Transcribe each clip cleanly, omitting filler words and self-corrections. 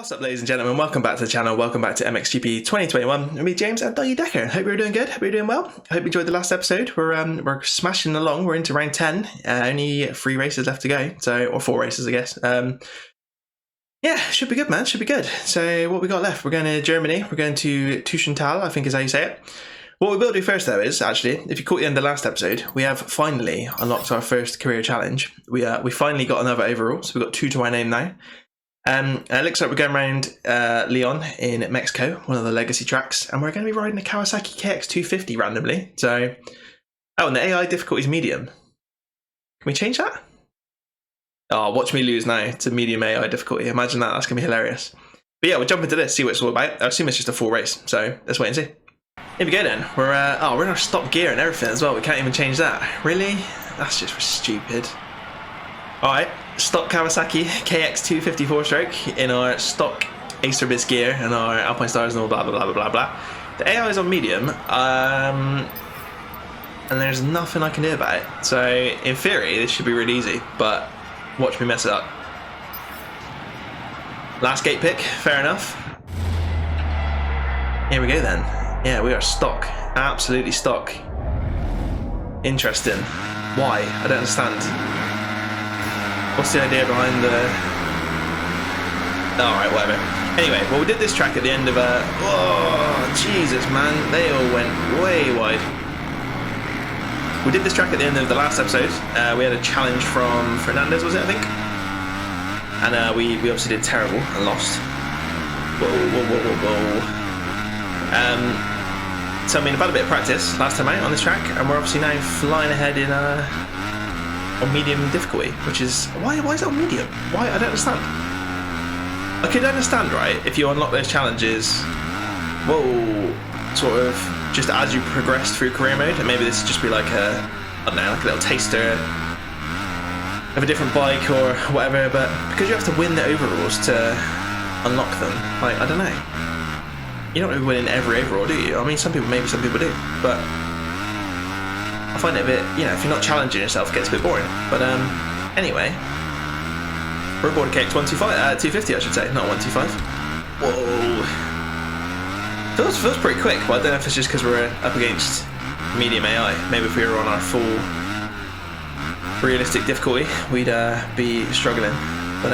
What's up, ladies and gentlemen? Welcome back to the channel. Welcome back to MXGP 2021. Me, James, and Dougie Decker. Hope you're doing good. Hope you're doing well. I hope you enjoyed the last episode. We're smashing along. We're into round 10. Only 3 races left to go. Or 4 races, I guess. Yeah, should be good, man. Should be good. So what we got left? We're going to Germany. We're going to Tushenthal, I think is how you say it. What we will do first, though, is actually, if you caught the end of the last episode, we have finally unlocked our first career challenge. We finally got another overall, so we've got 2 to our name now. It looks like we're going around Lyon in Mexico, one of the legacy tracks, and we're going to be riding a Kawasaki KX250 randomly. So, oh, and the AI difficulty is medium. Can we change that? Oh, watch me lose now to medium AI difficulty. Imagine that. That's going to be hilarious. But yeah, we'll jump into this, see what it's all about. I assume it's just a full race, so let's wait and see. Here we go then. We're in our stock gear and everything as well. We can't even change that. Really? That's just stupid. Alright, stock Kawasaki KX250 4-stroke in our stock Acer Bis gear and our Alpine Stars and all blah blah blah blah blah. The AI is on medium, and there's nothing I can do about it. So in theory, this should be really easy, but watch me mess it up. Last gate pick, fair enough. Here we go then. Yeah, we are stock, absolutely stock. Interesting. Why? I don't understand. What's the idea behind the... Alright, whatever. Anyway, well, we did this track at the end of a... Oh, Jesus, man. They all went way wide. We did this track at the end of the last episode. We had a challenge from Fernandez, was it, I think? And we obviously did terrible and lost. Whoa, whoa, whoa, whoa, whoa. So, I mean, I've had a bit of practice last time out on this track, and we're obviously now flying ahead in on medium difficulty, which is why is it on medium? Why? I don't understand. I could understand, right, if you unlock those challenges, sort of just as you progress through career mode, and maybe this would just be like a, I don't know, like a little taster of a different bike or whatever. But because you have to win the overalls to unlock them, like, I don't know. You don't really win in every overall, do you? I mean, maybe some people do, but I find it a bit, you know, if you're not challenging yourself, it gets a bit boring. But anyway, we're aboard a KX 250, I should say, not 125. Whoa, feels pretty quick, but I don't know if it's just because we're up against medium AI. Maybe if we were on our full realistic difficulty, we'd be struggling. But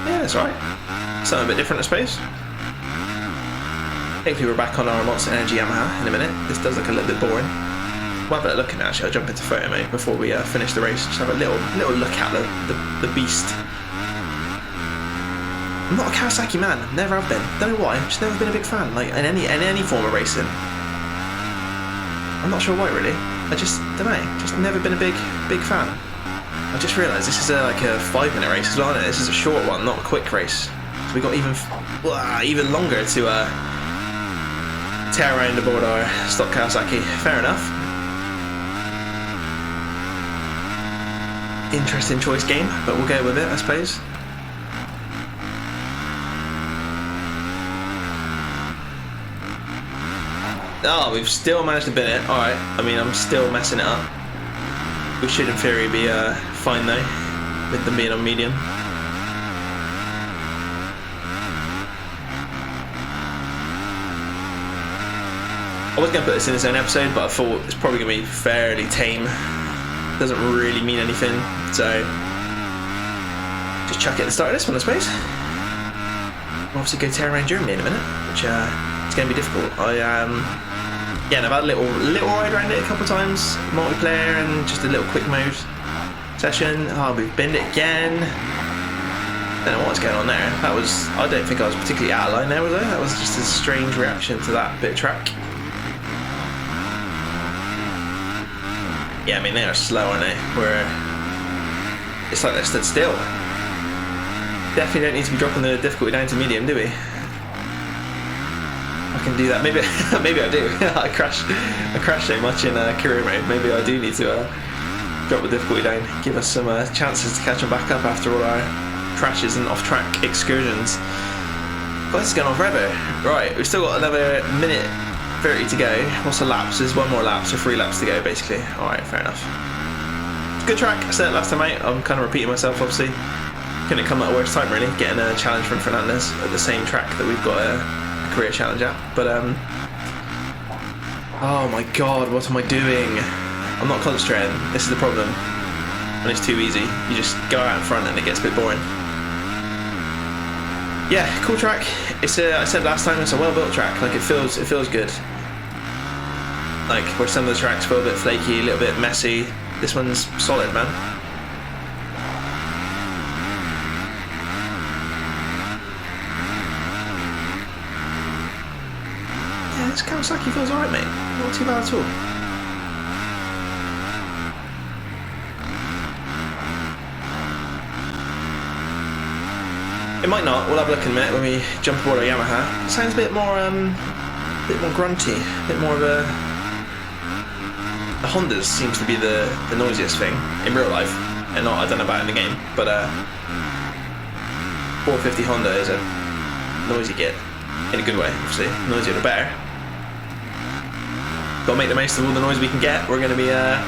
yeah, it's alright. Something a bit different, I suppose. Hopefully we're back on our Monster Energy Yamaha in a minute. This does look a little bit boring. We'll have a look at it, actually. I'll jump into photo mode before we finish the race. Just have a little look at the beast. I'm not a Kawasaki man. Never have been. Don't know why. I've just never been a big fan. Like in any form of racing. I'm not sure why really. I just don't know. Just never been a big fan. I just realised this is like a 5-minute race as well, isn't it? This is a short one, not a quick race. So we got even longer to tear around aboard our stock Kawasaki. Fair enough. Interesting choice game, but we'll go with it, I suppose. Oh, we've still managed to bin it. Alright, I mean, I'm still messing it up. We should, in theory, be fine, though, with them being on medium. I was going to put this in its own episode, but I thought it's probably going to be fairly tame. Doesn't really mean anything, so just chuck it at the start of this one, I suppose. We'll obviously go tear around Germany in a minute, which it's going to be difficult. Yeah, and I've had a little ride around it a couple of times, multiplayer and just a little quick mode session. Oh, we've binned it again. Don't know what's going on there. I don't think I was particularly out of line there, was I? That was just a strange reaction to that bit of track. Yeah, I mean, they are slow, aren't they? It's like they're stood still. Definitely don't need to be dropping the difficulty down to medium, do we? I can do that. Maybe I do. I crash so much in career mode. Maybe I do need to drop the difficulty down. Give us some chances to catch them back up after all our crashes and off-track excursions. But this is going on forever. Right, we've still got another minute 30 to go. What's the laps? There's one more lap, so 3 laps to go basically. Alright, fair enough. Good track. I said it last time out. I'm kind of repeating myself, obviously. couldn't come at a worse time really, getting a challenge from Fernandez at the same track that we've got a career challenge at. But oh my god, what am I doing? I'm not concentrating. This is the problem. When it's too easy, you just go out in front and it gets a bit boring. Yeah, cool track. It's I said last time, it's a well-built track. Like it feels good. Like where some of the tracks feel a bit flaky, a little bit messy. This one's solid, man. Yeah, this Kawasaki feels alright, mate. Not too bad at all. It might not. We'll have a look in a minute when we jump aboard our Yamaha. It sounds a bit more grunty, a bit more of a. The Hondas seems to be the noisiest thing in real life, and not I don't know about in the game, but 450 Honda is a noisy git in a good way, obviously. Noisier the better. Got to make the most of all the noise we can get. We're going to be an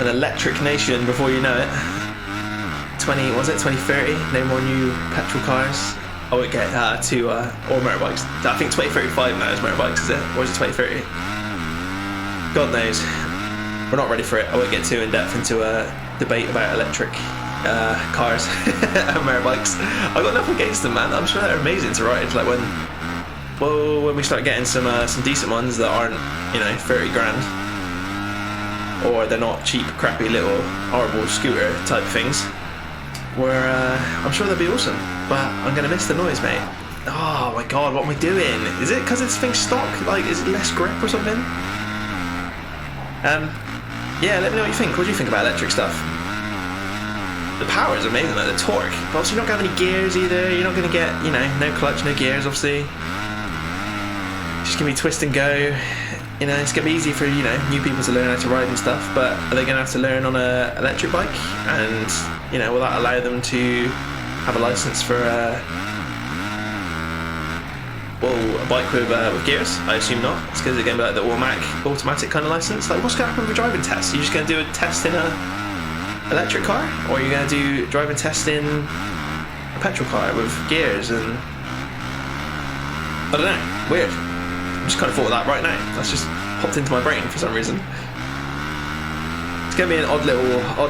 electric nation before you know it. 2030, no more new petrol cars. I won't get or motorbikes. I think 2035 now is motorbikes, is it? Or is it 2030? God knows. We're not ready for it. I won't get too in depth into a debate about electric cars and motorbikes. I've got nothing against them, man. I'm sure they're amazing to ride. Like when we start getting some decent ones that aren't, 30 grand, or they're not cheap, crappy little horrible scooter type things. Where I'm sure they'll be awesome, but I'm gonna miss the noise, mate. Oh my god, what am I doing? Is it because this thing's stock? Like, is it less grip or something? Yeah, let me know what you think. What do you think about electric stuff? The power is amazing, like the torque. But also, you're not going to have any gears either. You're not going to get, no clutch, no gears, obviously. It's just gonna be twist and go. It's gonna be easy for new people to learn how to ride and stuff. But are they gonna have to learn on an electric bike? And will that allow them to have a license for a bike with gears? I assume not. It's because they're going to be like the automatic kind of license. Like, what's going to happen with a driving test? Are you just going to do a test in a electric car, or are you going to do driving test in a petrol car with gears? And I don't know. Weird. I just kind of thought of that right now. That's just popped into my brain for some reason. It's going to be an odd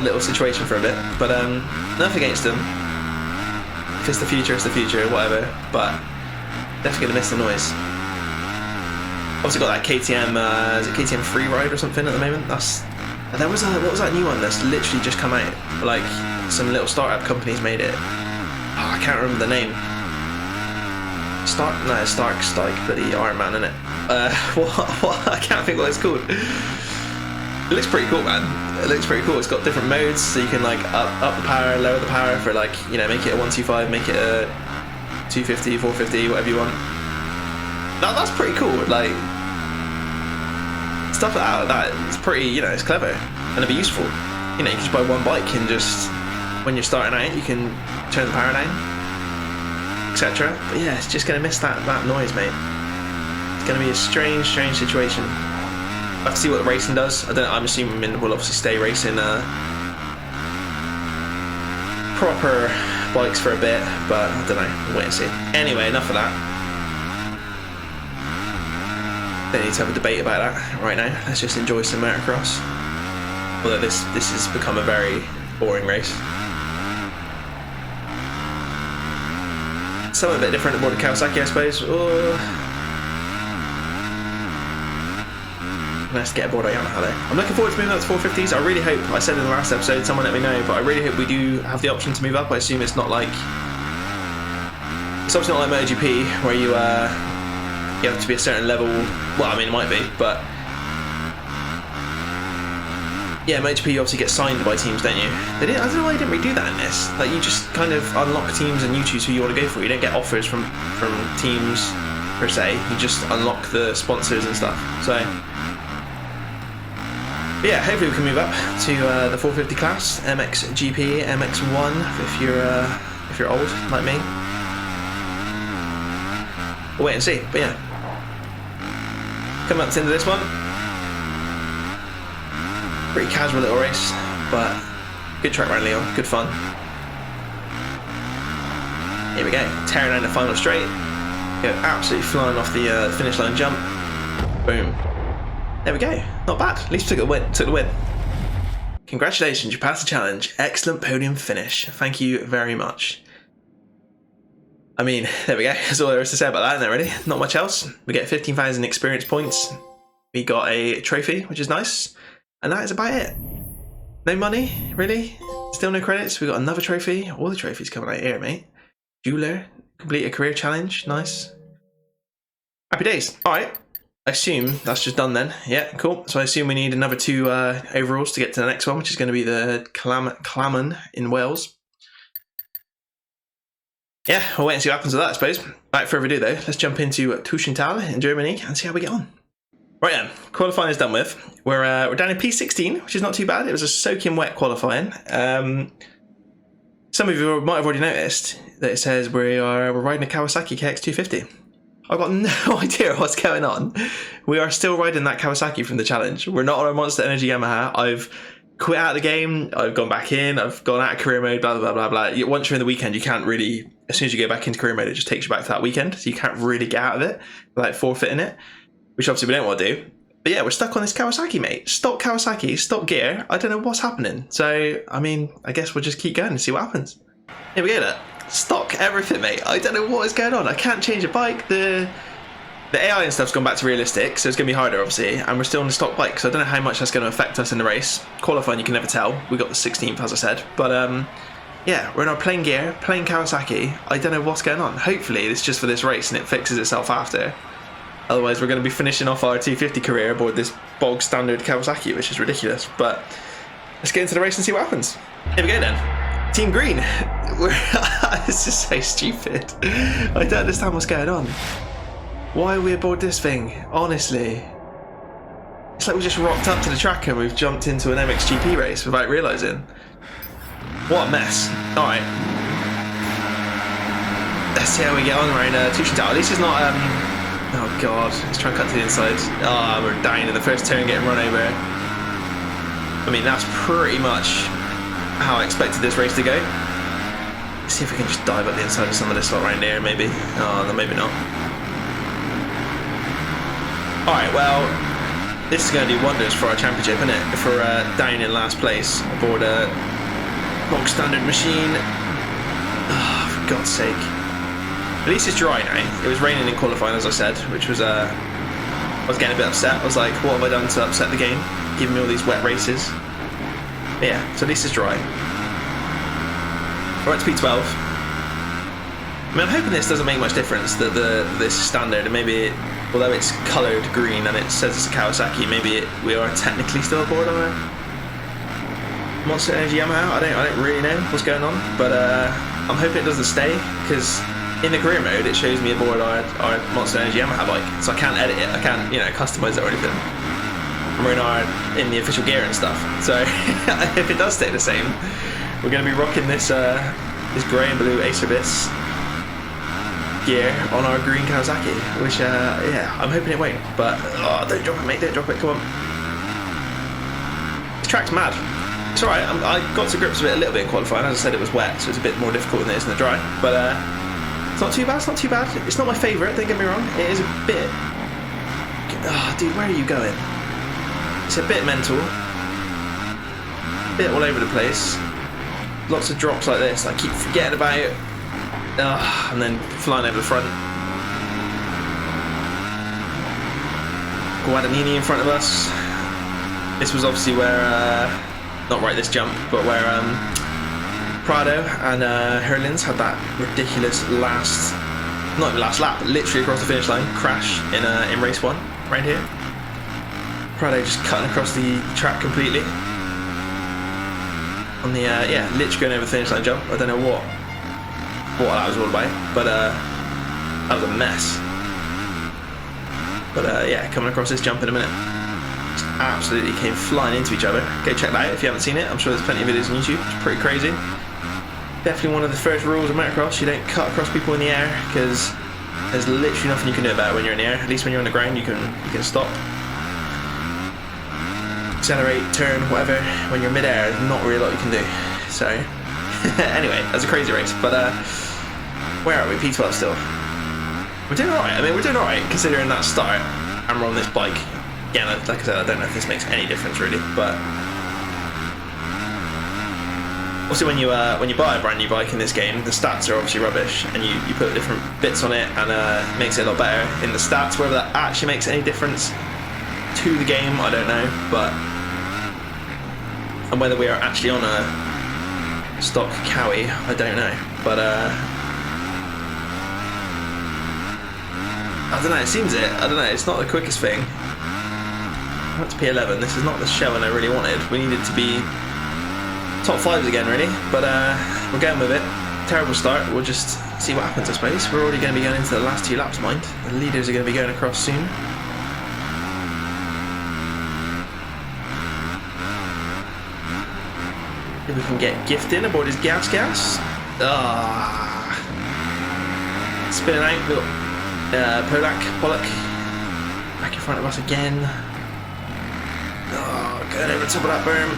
little situation for a bit, but nothing against them. If it's the future, it's the future, whatever. But definitely gonna miss the noise. Obviously got that KTM, is it KTM Freeride or something at the moment? What was that new one that's literally just come out? Like some little startup companies made it. Oh, I can't remember the name. Stark, bloody Iron Man, innit? What? I can't think what it's called. It looks pretty cool, man. It looks pretty cool. It's got different modes, so you can like up the power, lower the power for like, make it a 125, make it a 250, 450, whatever you want. That's pretty cool. Like stuff like that. It's pretty, it's clever and it'll be useful. You can just buy one bike and just when you're starting out, you can turn the power down, etc. But yeah, it's just gonna miss that noise, mate. It's gonna be a strange situation. I have to see what the racing does. I'm assuming we'll obviously stay racing proper bikes for a bit, but I don't know. We'll wait and see. Anyway, enough of that. Don't need to have a debate about that right now. Let's just enjoy some motocross. Although this has become a very boring race. Something a bit different aboard the Kawasaki, I suppose. Nice to get aboard our Yamaha though. I'm looking forward to moving up to 450s. I really hope, I said in the last episode, someone let me know, but I really hope we do have the option to move up. I assume it's not like, it's obviously not like MotoGP where you have to be a certain level. Well, I mean it might be, but yeah, MotoGP you obviously get signed by teams, don't you? I don't know why they didn't really do that in this. Like you just kind of unlock teams and you choose who you want to go for. You don't get offers from teams per se. You just unlock the sponsors and stuff. So but yeah, hopefully we can move up to the 450 class, MXGP, MX1 if you're old like me. We'll wait and see. But yeah, coming up to the end of this one. Pretty casual little race, but good track round Lyon, good fun. Here we go, tearing down the final straight. Go absolutely flying off the finish line jump. Boom. There we go. Not bad. At least we took the win. Congratulations, you passed the challenge. Excellent podium finish. Thank you very much. I mean, there we go. That's all there is to say about that, isn't there, really? Not much else. We get 15,000 experience points. We got a trophy, which is nice. And that is about it. No money, really? Still no credits. We got another trophy. All the trophies coming out here, mate. Jeweler. Complete a career challenge. Nice. Happy days. All right. I assume that's just done then. Yeah, cool. So I assume we need another 2 overalls to get to the next one, which is going to be the Claman in Wales. Yeah, we'll wait and see what happens with that, I suppose. Without further ado, though, let's jump into Tushenthal in Germany and see how we get on. Right then, qualifying is done with. We're down in P16, which is not too bad. It was a soaking wet qualifying. Some of you might have already noticed that it says we're riding a Kawasaki KX250. I've got no idea what's going on. We are still riding that Kawasaki from the challenge. We're not on our Monster Energy Yamaha. I've quit out of the game. I've gone back in. I've gone out of career mode, blah, blah, blah, blah. Once you're in the weekend, you can't really, as soon as you go back into career mode, it just takes you back to that weekend. So you can't really get out of it without forfeiting it, which obviously we don't want to do. But yeah, we're stuck on this Kawasaki, mate. Stock Kawasaki, stock gear. I don't know what's happening. So, I mean, I guess we'll just keep going and see what happens. Here we go, look. Stock everything, mate. I don't know what is going on. I can't change a bike. The AI and stuff's gone back to realistic, so it's going to be harder, obviously. And we're still on the stock bike, so I don't know how much that's going to affect us in the race. Qualifying, you can never tell. We got the 16th, as I said. But, yeah, we're in our plain gear, plain Kawasaki. I don't know what's going on. Hopefully, it's just for this race and it fixes itself after. Otherwise, we're going to be finishing off our 250 career aboard this bog standard Kawasaki, which is ridiculous. But let's get into the race and see what happens. Here we go, then. Team Green. This is so stupid. I don't understand what's going on. Why are we aboard this thing? Honestly. It's like we just rocked up to the track and we've jumped into an MXGP race without realising. What a mess. Alright. Let's see how we get on around Tushental. At least it's not... Oh god. Let's try and cut to the inside. Ah, we're dying in the first turn, getting run over. I mean, that's pretty much how I expected this race to go. Let's see if we can just dive up the inside of some of this lot around here, maybe. Oh, no, maybe not. Alright, well, this is going to do wonders for our championship, isn't it? If we're down in last place aboard a bog standard machine. Oh, for God's sake. At least it's dry now. It was raining in qualifying, as I said, which was, I was getting a bit upset. I was like, what have I done to upset the game? Giving me all these wet races. But yeah, so at least it's dry. We're at P12. I mean, I'm hoping this doesn't make much difference, that this standard, and maybe, although it's coloured green and it says it's a Kawasaki, maybe we are technically still aboard on a Monster Energy Yamaha. I don't really know what's going on, but I'm hoping it doesn't stay, because in the career mode it shows me aboard our Monster Energy Yamaha bike, so I can't edit it, I can't, you know, customise it or anything. And we're in the official gear and stuff, so if it does stay the same, we're going to be rocking this this grey and blue Acerbis gear on our green Kawasaki, which yeah, I'm hoping it won't, but oh, don't drop it, mate, don't drop it, come on. This track's mad. It's alright, I got to grips with it a little bit in qualifying. As I said, it was wet, so it's a bit more difficult than it is in the dry, but it's not too bad, it's not too bad. It's not my favourite, don't get me wrong, it is a bit... Oh, dude, where are you going? It's a bit mental, a bit all over the place. Lots of drops like this, I keep forgetting about it. And then flying over the front. Guadagnini in front of us. This was obviously where, not right this jump, but where Prado and Herlins had that ridiculous not even last lap, but literally across the finish line, crash in race 1, right here. Prado just cutting across the track completely. On the, yeah, literally going over the finish line jump. I don't know what that was all about, but that was a mess. But yeah, coming across this jump in a minute, just absolutely came flying into each other. Go check that out if you haven't seen it. I'm sure there's plenty of videos on YouTube. It's pretty crazy. Definitely one of the first rules of Motocross. You don't cut across people in the air, because there's literally nothing you can do about it when you're in the air. At least when you're on the ground, you can stop, accelerate, turn, whatever. When you're mid-air, there's not really a lot you can do. So anyway, that's a crazy race, but Where are we? P12 still. We're doing alright. I mean, we're doing alright considering that start. And we're on this bike. Again, like I said, I don't know if this makes any difference really, but also when you buy a brand new bike in this game, the stats are obviously rubbish, and you put different bits on it, and it makes it a lot better in the stats. Whether that actually makes any difference to the game, I don't know, but and whether we are actually on a stock Kawi, I don't know, but I don't know, it seems it. I don't know, it's not the quickest thing. I went to P11, this is not the showing I really wanted. We needed to be top 5s again, really, but we're going with it. Terrible start, we'll just see what happens, I suppose. We're already going to be going into the last 2 laps, mind. The leaders are going to be going across soon. If we can get Gifted aboard his gas. Spinning out, we've got Pollock back in front of us again. Going over the top of that berm.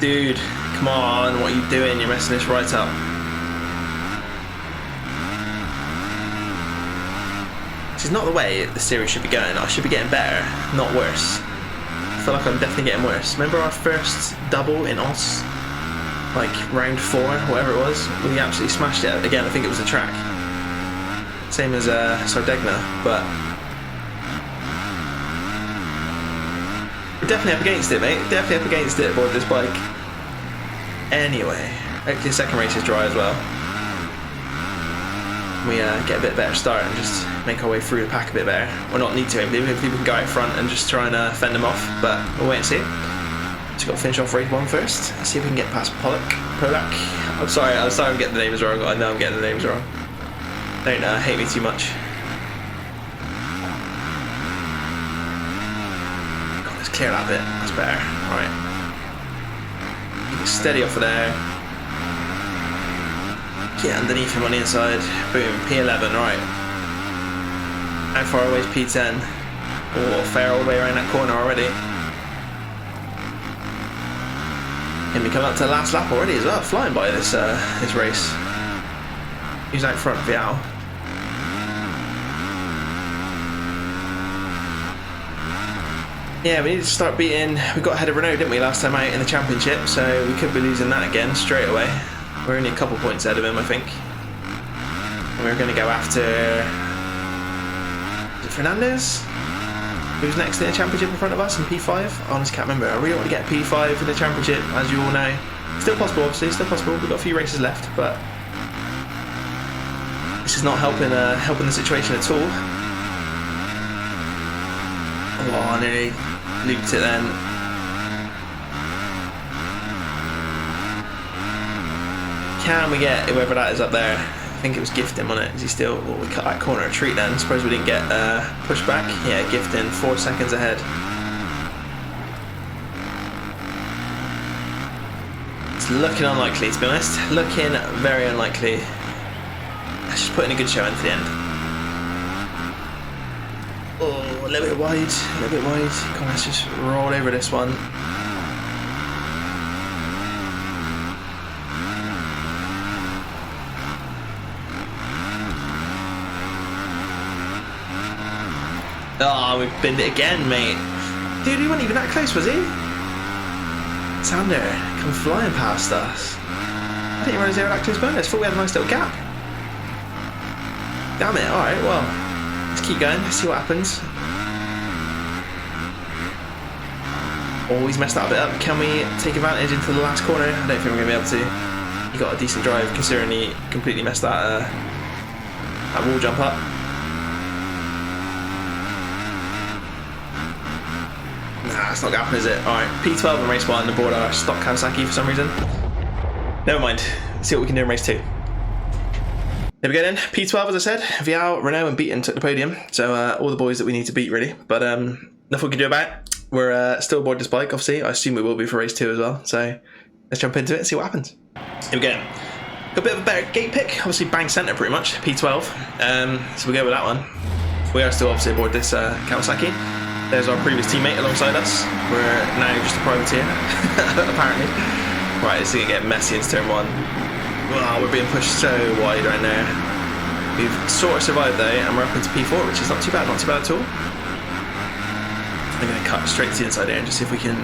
Dude, come on, what are you doing? You're messing this right up. This is not the way the series should be going. I should be getting better, not worse. I feel like I'm definitely getting worse. Remember our first double in Oss? Like round 4, whatever it was? We absolutely smashed it. Again, I think it was a track. Same as Sardegna, but we're definitely up against it, mate. Definitely up against it aboard this bike. Anyway, hopefully the second race is dry as well. We get a bit better start and just make our way through the pack a bit better. Or not need to, if we can go out front and just try and fend them off, but we'll wait and see. Just got to finish off race 1 first. See if we can get past Pollock. I'm sorry I'm getting the names wrong. I know I'm getting the names wrong. Don't hate me too much. God, let's clear that bit. That's better. Alright. Steady off of there. Get underneath him on the inside. Boom. P11. Right. How far away is P10? Oh, fair all the way around that corner already. And we come up to the last lap already as well. Flying by this this race. Who's out front? Vial. Yeah, we need to start beating. We got ahead of Renault, didn't we, last time out in the championship? So we could be losing that again straight away. We're only a couple points ahead of him, I think. And we're going to go after. Is it Fernandez? Who's next in the championship in front of us in P5? I honestly can't remember. I really want to get P5 in the championship, as you all know. Still possible, obviously. Still possible. We've got a few races left, but this is not helping the situation at all. Oh, I nearly looped it then. Can we get whoever that is up there? I think it was Gifting on it. Is he still? Oh, we cut that corner a treat then. Suppose we didn't get pushed back. Yeah, Gifting 4 seconds ahead. It's looking unlikely, to be honest. Looking very unlikely. Let's just put in a good showing for the end. Oh, a little bit wide. A little bit wide. Come on, let's just roll over this one. Oh, we've binned it again, mate. Dude, he wasn't even that close, was he? Sander, come flying past us. I didn't realize they were that close behind us. I thought we had a nice little gap. Damn it, alright, well. Let's keep going, let's see what happens. Oh, he's messed that a bit up. Can we take advantage into the last corner? I don't think we're going to be able to. He got a decent drive considering he completely messed that wall jump up. Nah, it's not going to happen, is it? Alright, P12 in race 1 aboard our stock Kawasaki for some reason. Never mind. Let's see what we can do in race 2. There we go then. P12, as I said. Vial, Renault and Beaton took the podium. So all the boys that we need to beat, really. But nothing we can do about it. We're still aboard this bike, obviously. I assume we will be for race 2 as well. So let's jump into it and see what happens. Here we go. Got a bit of a better gate pick. Obviously bang centre pretty much. P12. So we'll go with that one. We are still obviously aboard this Kawasaki. There's our previous teammate alongside us. We're now just a privateer, apparently. Right, this is going to get messy into turn 1. Wow, we're being pushed so wide right now. We've sort of survived though, and we're up into P4, which is not too bad at all. I'm going to cut straight to the inside here and just see if we can...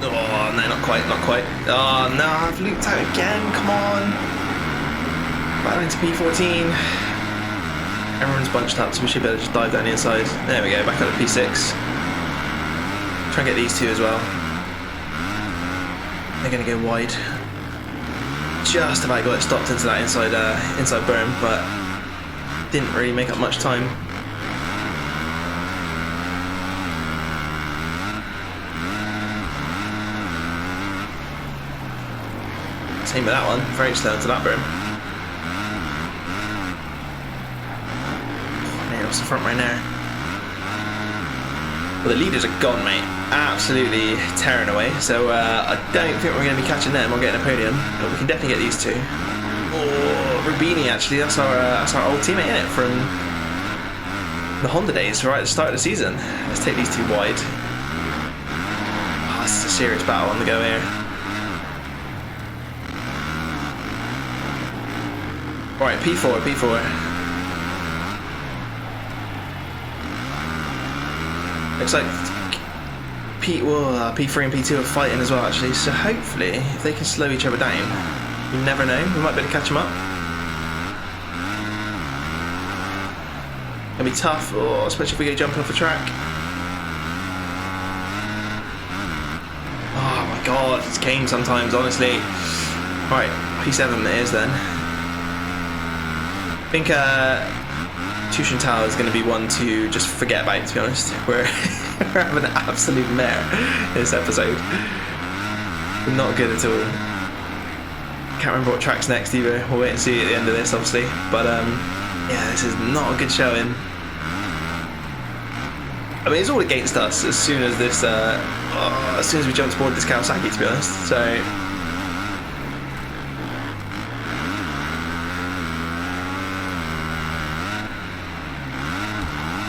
Oh, no, not quite. Oh, no, I've looped out again, come on. Back into P14. Everyone's bunched up, so we should be able to just dive down the inside. There we go, back up to P6. Try and get these two as well. They're going to go wide. Just about got it stopped into that inside berm, but didn't really make up much time. Same with that one, very slow into that berm. Nails the front right now. Well, the leaders are gone, mate. Absolutely tearing away. So I don't think we're going to be catching them or getting a podium, but we can definitely get these two. Oh, Rubini, actually, that's our old teammate in it from the Honda days, right at the start of the season. Let's take these two wide. Oh, this is a serious battle on the go here. Right, P4. Looks like P3 and P2 are fighting as well, actually. So hopefully, if they can slow each other down, you never know, we might be able to catch them up. It'll be tough, especially if we go jumping off the track. Oh my god, it's game sometimes, honestly. Right, P7 it is then. I think Tushenthal is going to be one to just forget about, to be honest. We're having an absolute mare this episode. We're not good at all. Can't remember what track's next either. We'll wait and see at the end of this, obviously. But yeah, this is not a good showing. I mean, it's all against us as soon as this, as soon as we jumped aboard this Kawasaki, to be honest. So.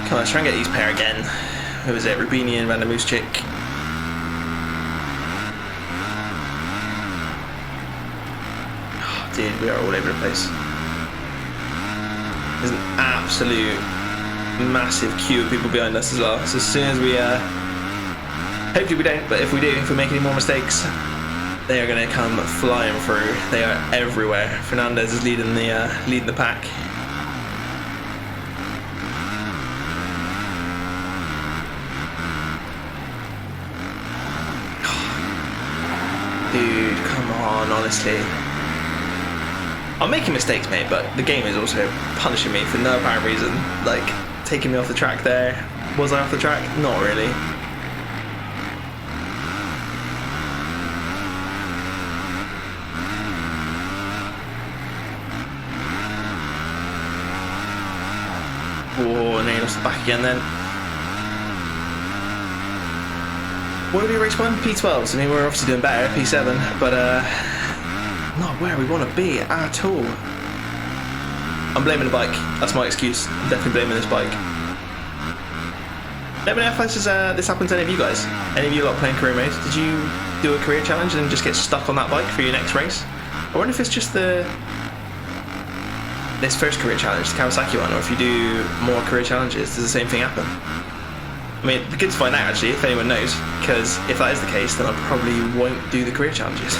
Come on, let's try and get these pair again. Who was it? Rubini and Vandermooschick. Oh, dude, we are all over the place. There's an absolute massive queue of people behind us as well. So as soon as we, hopefully we don't, but if we do, if we make any more mistakes, they are going to come flying through. They are everywhere. Fernandez is leading the pack. Dude, come on, honestly. I'm making mistakes, mate, but the game is also punishing me for no apparent reason. Like, taking me off the track there. Was I off the track? Not really. Oh, and then he lost the back again then. What did we race 1? P12s. I mean, we're obviously doing better, P7, but not where we want to be at all. I'm blaming the bike. That's my excuse. I'm definitely blaming this bike. Let me know if this happened to any of you guys. Any of you lot playing career mode. Did you do a career challenge and just get stuck on that bike for your next race? I wonder if it's just this first career challenge, the Kawasaki one, or if you do more career challenges, does the same thing happen? I mean, it'd be good to find out, actually, if anyone knows, because if that is the case, then I probably won't do the career challenges.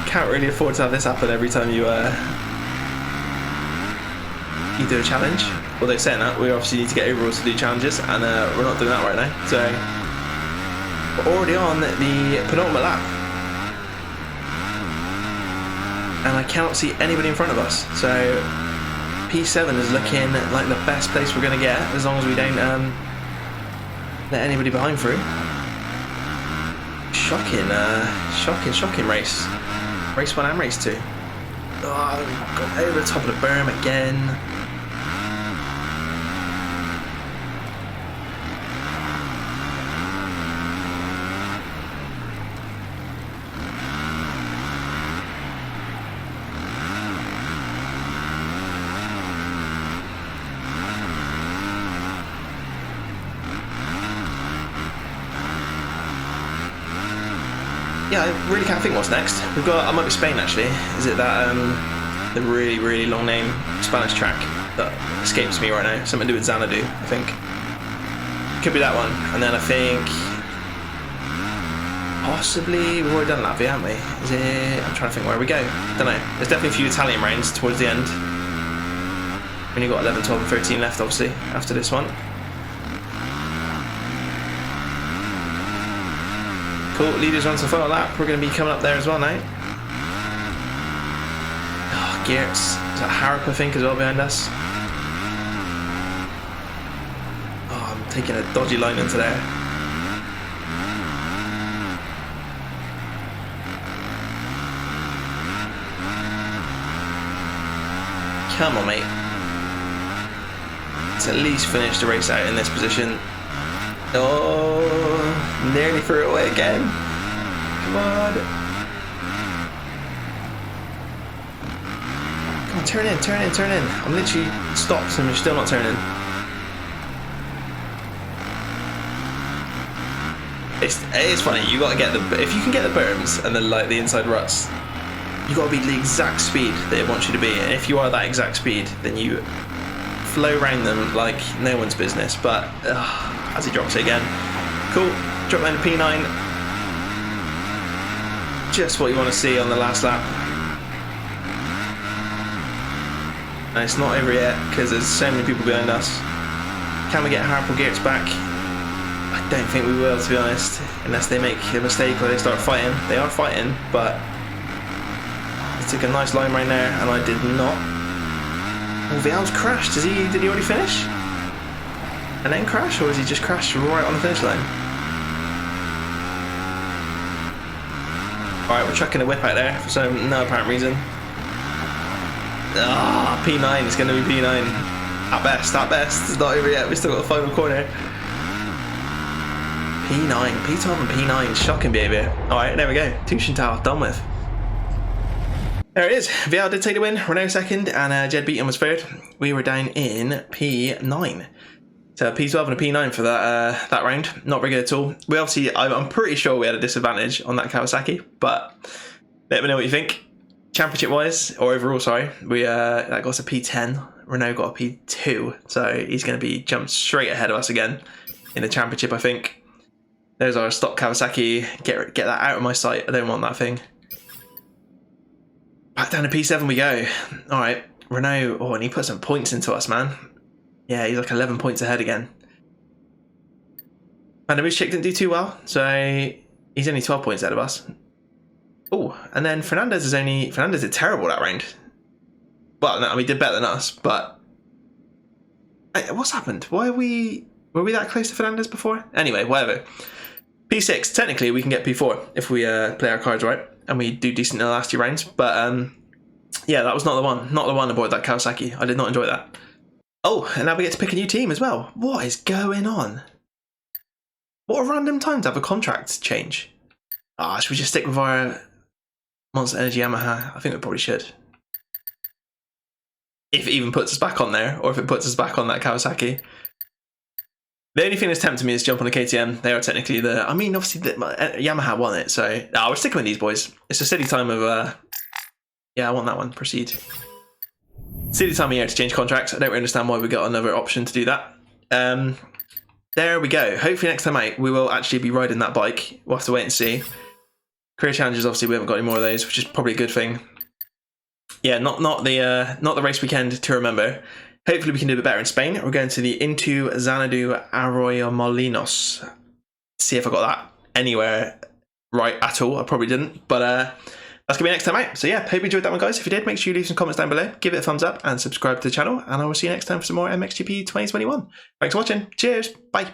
Can't really afford to have this happen every time you do a challenge. Although saying that, we obviously need to get overalls to do challenges, and we're not doing that right now. So we're already on the penultimate lap, and I cannot see anybody in front of us. So P7 is looking like the best place we're going to get, as long as we don't let anybody behind through. Shocking race. Race 1 and race 2. Oh, got over the top of the berm again. yeah, I really can't think what's next. We've got, I might be Spain actually. Is it that, the really, really long name Spanish track that escapes me right now? Something to do with Xanadu, I think. Could be that one. And then I think, possibly, we've already done Latvia, haven't we? Is it, I'm trying to think where we go. Don't know. There's definitely a few Italian rounds towards the end. We've only got 11, 12 and 13 left, obviously, after this one. Cool, leaders on some photo lap. We're going to be coming up there as well now. Oh, Geertz. Is that Harrop, I think, as well behind us? Oh, I'm taking a dodgy line into there. Come on, mate. Let's at least finish the race out in this position. Oh, nearly threw it away again. Come on. Come on, turn in, turn in, turn in. I'm literally stopped and we're still not turning. It's funny, you gotta get the, if you can get the berms and then like the inside ruts, you gotta be the exact speed that it wants you to be. And if you are that exact speed, then you flow around them like no one's business. But as he drops it again, cool. Drop down to P9. Just what you want to see on the last lap. And it's not over yet because there's so many people behind us. Can we get Harp or Geertz back? I don't think we will, to be honest, unless they make a mistake or they start fighting. They are fighting, but he took a nice line right there, and I did not. Oh, Vial's crashed. Did he already finish? And then crash, or has he just crashed right on the finish line? Alright, we're chucking a whip out there for no apparent reason. Ah, P9, it's going to be P9. At best, it's not over yet, we've still got the final corner. P9, P12 and P9, shocking behaviour. Alright, there we go, Tushenthal, done with. There it is, Vial did take the win, Renault second, and Jed Beaton was third. We were down in P9. So P12 and a P9 for that round. Not very good at all. We obviously, I'm pretty sure we had a disadvantage on that Kawasaki, but let me know what you think. Championship wise, or overall, sorry, we that got us a P10. Renault got a P2, so he's going to be jumped straight ahead of us again in the championship, I think. There's our stock Kawasaki. Get that out of my sight. I don't want that thing. Back down to P7 we go. All right, Renault. Oh, and he put some points into us, man. Yeah, he's like 11 points ahead again. And the chick didn't do too well, so he's only 12 points ahead of us. Oh, and then Fernandez did terrible that round. Well, no, I mean, he did better than us, but what's happened? Were we that close to Fernandez before? Anyway, whatever. P6, technically we can get P4 if we play our cards right and we do decent in the last 2 rounds. But yeah, that was not the one aboard that Kawasaki. I did not enjoy that. Oh, and now we get to pick a new team as well. What is going on? What a random time to have a contract change. Ah, should we just stick with our Monster Energy Yamaha? I think we probably should. If it even puts us back on there, or if it puts us back on that Kawasaki. The only thing that's tempting me is jump on a KTM. They are technically I mean, obviously, Yamaha won it, so we're sticking with these boys. It's a silly time of, yeah, I want that one. Proceed. Silly time of year to change contracts. I don't really understand why we got another option to do that. There we go. Hopefully next time out we will actually be riding that bike. We'll have to wait and see. Career challenges, obviously we haven't got any more of those, which is probably a good thing. Yeah, not the race weekend to remember. Hopefully we can do a bit better in Spain. We're going to the Into Xanadu Arroyomolinos. See if I got that anywhere right at all. I probably didn't, but that's gonna be next time out. So yeah, hope you enjoyed that one, guys. If you did, make sure you leave some comments down below, give it a thumbs up and subscribe to the channel, and I will see you next time for some more MXGP 2021. Thanks for watching. Cheers. Bye.